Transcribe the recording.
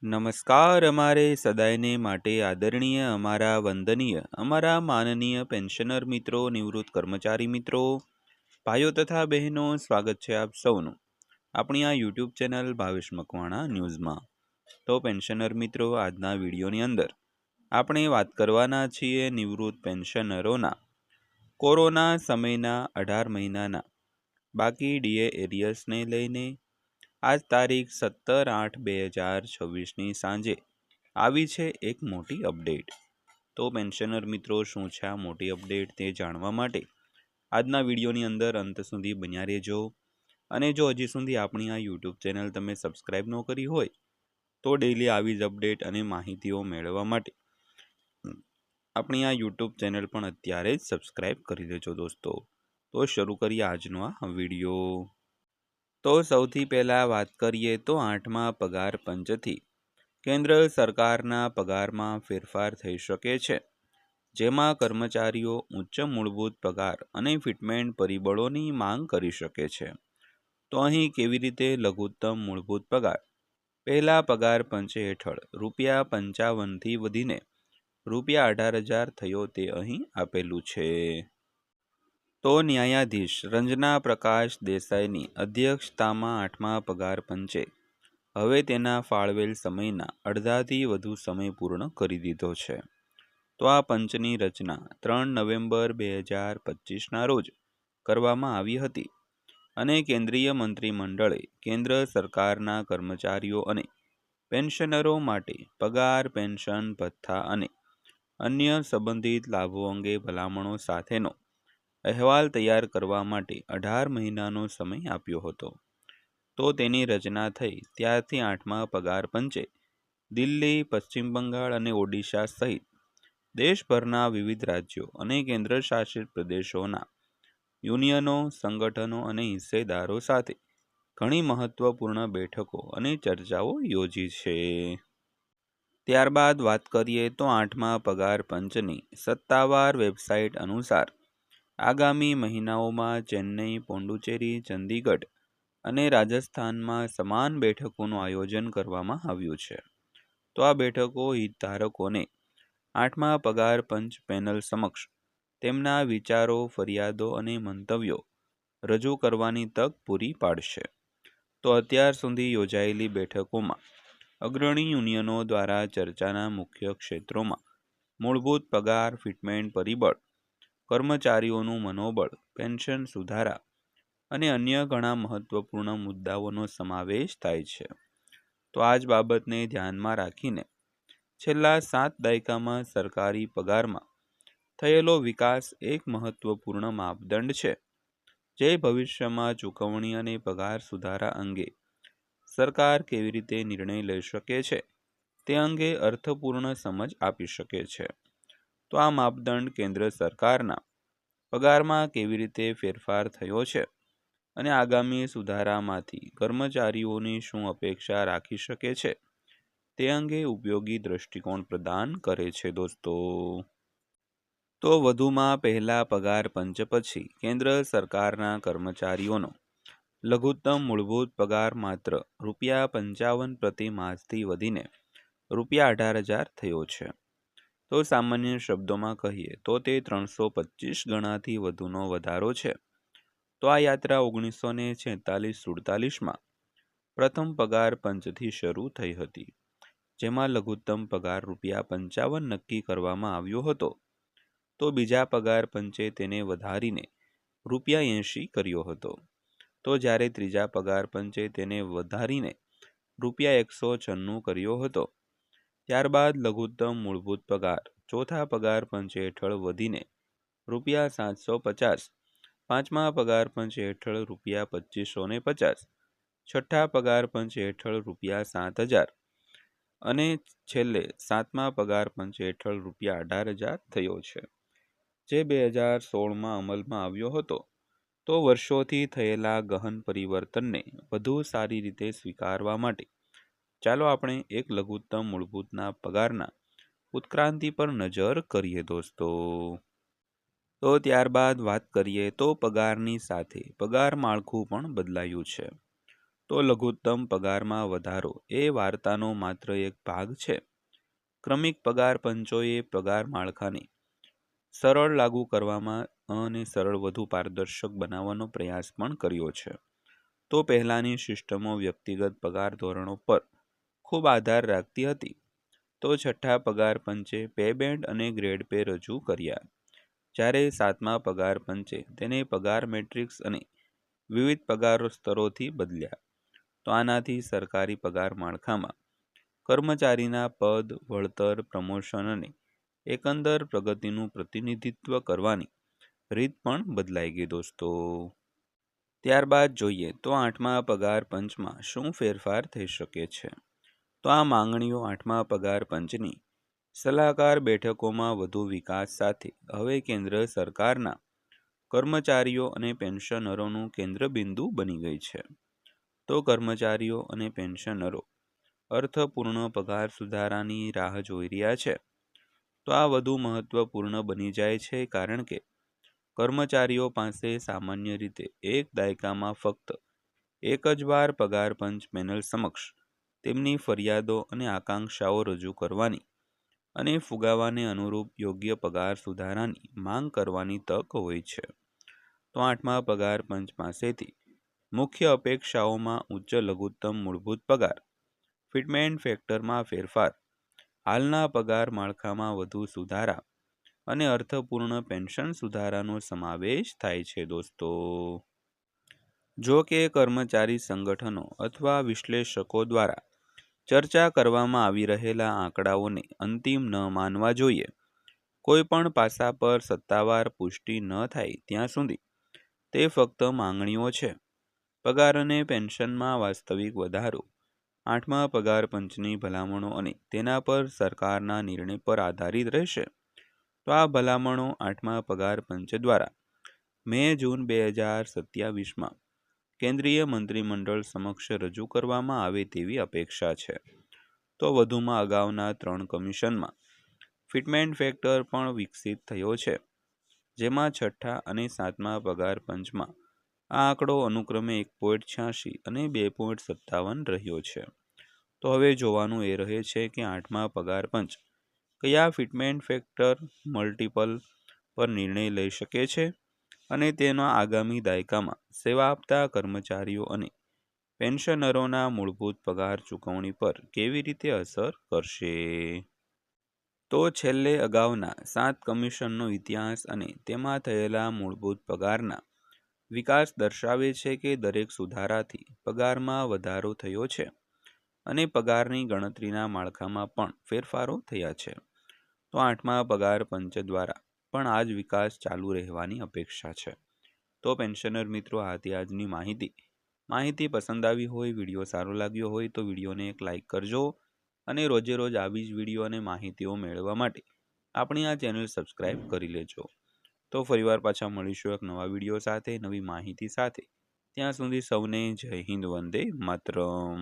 નમસ્કાર. અમારે સદાયને માટે આદરણીય, અમારા વંદનીય, અમારા માનનીય પેન્શનર મિત્રો, નિવૃત્ત કર્મચારી મિત્રો, ભાઈઓ તથા બહેનો, સ્વાગત છે આપ સૌનું આપણી આ યુટ્યુબ ચેનલ ભાવેશ મકવાણા ન્યૂઝમાં. તો પેન્શનર મિત્રો, આજના વિડીયોની અંદર આપણે વાત કરવાના છીએ નિવૃત્ત પેન્શનરોના કોરોના સમયના 18 મહિનાના બાકી ડીએ એરિયર્સને લઈને આજ તારીખ 17/8/2026ની સાંજે આવી છે એક મોટી અપડેટ. તો પેન્શનર મિત્રો, શું છે આ મોટી અપડેટ તે જાણવા માટે આજના વિડીયોની અંદર અંત સુધી બન્યા રહેજો. અને જો હજી સુધી આપણી આ યુટ્યુબ ચેનલ તમે સબસ્ક્રાઈબ ન કરી હોય તો ડેઈલી આવી જ અપડેટ અને માહિતીઓ મેળવવા માટે આપણી આ યુટ્યુબ ચેનલ પણ અત્યારે જ સબસ્ક્રાઈબ કરી દેજો દોસ્તો. તો શરૂ કરીએ આજનો આ વિડીયો. તો સૌથી પહેલાં વાત કરીએ તો 8મા પગાર પંચથી કેન્દ્ર સરકારના પગારમાં ફેરફાર થઈ શકે છે, જેમાં કર્મચારીઓ ઉચ્ચ મૂળભૂત પગાર અને ફિટમેન્ટ પરિબળોની માંગ કરી શકે છે. તો અહીં કેવી રીતે લઘુત્તમ મૂળભૂત પગાર પહેલા પગાર પંચ હેઠળ ₹55થી વધીને ₹18,000 થયો તે અહીં આપેલું છે. તો ન્યાયાધીશ રંજના પ્રકાશ દેસાઈની અધ્યક્ષતામાં 8મા પગાર પંચે હવે તેના ફાળવેલ સમયના અડધાથી વધુ સમય પૂર્ણ કરી દીધો છે. તો આ પંચની રચના 3 નવેમ્બર 2025ના રોજ કરવામાં આવી હતી અને કેન્દ્રીય મંત્રીમંડળે કેન્દ્ર સરકારના કર્મચારીઓ અને પેન્શનરો માટે પગાર, પેન્શન, ભથ્થા અને અન્ય સંબંધિત લાભો અંગે ભલામણો સાથેનો અહેવાલ તૈયાર કરવા માટે 18 મહિનાનો સમય આપ્યો હતો. તો તેની રચના થઈ ત્યારથી 8મા પગાર પંચે દિલ્હી, પશ્ચિમ બંગાળ અને ઓડિશા સહિત દેશભરના વિવિધ રાજ્યો અને કેન્દ્રશાસિત પ્રદેશોના યુનિયનો, સંગઠનો અને હિસ્સેદારો સાથે ઘણી મહત્વપૂર્ણ બેઠકો અને ચર્ચાઓ યોજી છે. ત્યારબાદ વાત કરીએ તો 8મા પગાર પંચની સત્તાવાર વેબસાઇટ અનુસાર આગામી મહિનાઓમાં ચેન્નઈ, પોંડુચેરી, ચંદીગઢ અને રાજસ્થાનમાં સમાન બેઠકોનું આયોજન કરવામાં આવ્યું છે. તો આ બેઠકો હિતધારકોને 8મા પગાર પંચ પેનલ સમક્ષ તેમના વિચારો, ફરિયાદો અને મંતવ્યો રજૂ કરવાની તક પૂરી પાડશે. તો અત્યાર સુધી યોજાયેલી બેઠકોમાં અગ્રણી યુનિયનો દ્વારા ચર્ચાના મુખ્ય ક્ષેત્રોમાં મૂળભૂત પગાર, ફિટમેન્ટ પરિબળ, કર્મચારીઓનું મનોબળ, પેન્શન સુધારા અને અન્ય ઘણા મહત્વપૂર્ણ મુદ્દાઓનો સમાવેશ થાય છે. તો આ જ બાબતને ધ્યાનમાં રાખીને છેલ્લા 7 દાયકામાં સરકારી પગારમાં થયેલો વિકાસ એક મહત્વપૂર્ણ માપદંડ છે, જે ભવિષ્યમાં ચૂકવણી અને પગાર સુધારા અંગે સરકાર કેવી રીતે નિર્ણય લઈ શકે છે તે અંગે અર્થપૂર્ણ સમજ આપી શકે છે. તો આ માપદંડ કેન્દ્ર સરકારના પગારમાં કેવી રીતે ફેરફાર થયો છે અને આગામી સુધારામાંથી કર્મચારીઓની શું અપેક્ષા રાખી શકે છે તે અંગે ઉપયોગી દૃષ્ટિકોણ પ્રદાન કરે છે દોસ્તો. તો વધુમાં પહેલા પગાર પંચ પછી કેન્દ્ર સરકારના કર્મચારીઓનો લઘુત્તમ મૂળભૂત પગાર માત્ર ₹55 પ્રતિ માસથી વધીને ₹18,000 થયો છે. તો સામાન્ય શબ્દોમાં કહીએ તો તે 325 ગણાથી વધુનો વધારો છે. તો આ યાત્રા 1946-47માં પ્રથમ પગાર પંચથી શરૂ થઈ હતી, જેમાં લઘુત્તમ પગાર ₹55 નક્કી કરવામાં આવ્યો હતો. તો બીજા પગાર પંચે તેને વધારીને ₹80 કર્યો હતો. તો જ્યારે ત્રીજા પગાર પંચે તેને વધારીને ₹196 કર્યો હતો. ત્યારબાદ લઘુત્તમ મૂળભૂત પગાર ચોથા પગાર પંચ હેઠળ વધીને ₹750, પાંચમા પગાર પંચ હેઠળ ₹2,550, છઠ્ઠા પગાર પંચ હેઠળ ₹7,000 અને છેલ્લે 7મા પગાર પંચ હેઠળ ₹18,000 થયો છે, જે 2016માં અમલમાં આવ્યો હતો. તો વર્ષોથી થયેલા ગહન પરિવર્તનને વધુ સારી રીતે સ્વીકારવા માટે ચાલો આપણે એક લઘુત્તમ મૂળભૂતના પગારના ઉત્ક્રાંતિ પર નજર કરીએ દોસ્તો. તો ત્યારબાદ વાત કરીએ તો પગારની સાથે પગાર માળખું પણ બદલાયું છે. તો લઘુત્તમ પગારમાં વધારો એ વાર્તાનો માત્ર એક ભાગ છે. ક્રમિક પગાર પંચોએ પગાર માળખાને સરળ લાગુ કરવામાં અને સરળ વધુ પારદર્શક બનાવવાનો પ્રયાસ પણ કર્યો છે. તો પહેલાંની સિસ્ટમો વ્યક્તિગત પગાર ધોરણો પર ખૂબ આધાર રાખતી હતી. તો છઠ્ઠા પગાર પંચે પે બેન્ડ અને ગ્રેડ પે રજૂ કર્યા, જ્યારે સાતમા પગાર પંચે તેને પગાર મેટ્રિક્સ અને વિવિધ પગાર સ્તરોથી બદલ્યા. તો આનાથી સરકારી પગાર માળખામાં કર્મચારીના પદ, વળતર, પ્રમોશન અને એકંદર પ્રગતિનું પ્રતિનિધિત્વ કરવાની રીત પણ બદલાઈ ગઈ દોસ્તો. ત્યારબાદ જોઈએ તો આઠમા પગાર પંચમાં શું ફેરફાર થઈ શકે છે. તો આ માંગણીઓ આઠમા પગાર પંચની સલાહકાર બેઠકોમાં વધુ વિકાસ સાથે હવે કેન્દ્ર સરકારના કર્મચારીઓ અને પેન્શનરોનું કેન્દ્રબિંદુ બની ગઈ છે. તો કર્મચારીઓ અને પેન્શનરો અર્થપૂર્ણ પગાર સુધારાની રાહ જોઈ રહ્યા છે. તો આ વધુ મહત્વપૂર્ણ બની જાય છે, કારણ કે કર્મચારીઓ પાસે સામાન્ય રીતે એક દાયકામાં ફક્ત એક જ વાર પગાર પંચ પેનલ સમક્ષ તેમની ફરિયાદો અને આકાંક્ષાઓ રજૂ કરવાની અને ફુગાવાને અનુરૂપ યોગ્ય પગાર સુધારાની માંગ કરવાની તક હોય છે. તો આઠમા પગાર પંચ પાસેથી મુખ્ય અપેક્ષાઓમાં ઉચ્ચ લઘુત્તમ મૂળભૂત પગાર, ફિટમેન્ટ ફેક્ટરમાં ફેરફાર, હાલના પગાર માળખામાં વધુ સુધારા અને અર્થપૂર્ણ પેન્શન સુધારાનો સમાવેશ થાય છે દોસ્તો. જો કે કર્મચારી સંગઠનો અથવા વિશ્લેષકો દ્વારા ચર્ચા કરવામાં આવી રહેલા આંકડાઓને અંતિમ ન માનવા જોઈએ. કોઈ પણ પાસા પર સત્તાવાર પુષ્ટિ ન થાય ત્યાં સુધી તે ફક્ત માંગણીઓ છે. પગાર અને પેન્શનમાં વાસ્તવિક વધારો આઠમા પગાર પંચની ભલામણો અને તેના પર સરકારના નિર્ણય પર આધારિત રહેશે. તો આ ભલામણો આઠમા પગાર પંચ દ્વારા મે-જૂન 2027માં કેન્દ્રીય મંત્રીમંડળ સમક્ષ રજૂ કરવામાં આવે તેવી અપેક્ષા છે. તો વધુમાં અગાઉના 3 કમિશનમાં ફિટમેન્ટ ફેક્ટર પણ વિકસિત થયો છે, જેમાં છઠ્ઠા અને સાતમા પગાર પંચમાં આ આંકડો અનુક્રમે 1.86 અને 2.57 રહ્યો છે. તો હવે જોવાનું એ રહે છે કે આઠમા પગાર પંચ કયા ફિટમેન્ટ ફેક્ટર મલ્ટિપલ પર નિર્ણય લઈ શકે છે અને તેના આગામી દાયકામાં સેવા આપતા કર્મચારીઓ અને પેન્શનરોના મૂળભૂત પગાર ચૂકવણી પર કેવી રીતે અસર કરશે. તો છેલ્લે અગાઉના 7 કમિશનનો ઇતિહાસ અને તેમાં થયેલા મૂળભૂત પગારના વિકાસ દર્શાવે છે કે દરેક સુધારાથી પગારમાં વધારો થયો છે અને પગારની ગણતરીના માળખામાં પણ ફેરફારો થયા છે. તો આઠમા પગાર પંચ દ્વારા પણ આ જ વિકાસ ચાલુ રહેવાની અપેક્ષા છે. તો પેન્શનર મિત્રો, આ હતી આજની માહિતી પસંદ આવી હોય, વિડીયો સારો લાગ્યો હોય તો વિડીયોને એક લાઇક કરજો અને રોજે રોજ આવી જ વિડીયો અને માહિતીઓ મેળવવા માટે આપણી આ ચેનલ સબસ્ક્રાઈબ કરી લેજો. તો ફરીવાર પાછા મળીશું એક નવા વિડીયો સાથે, નવી માહિતી સાથે. ત્યાં સુધી સૌને જય હિન્દ, વંદે માતરમ.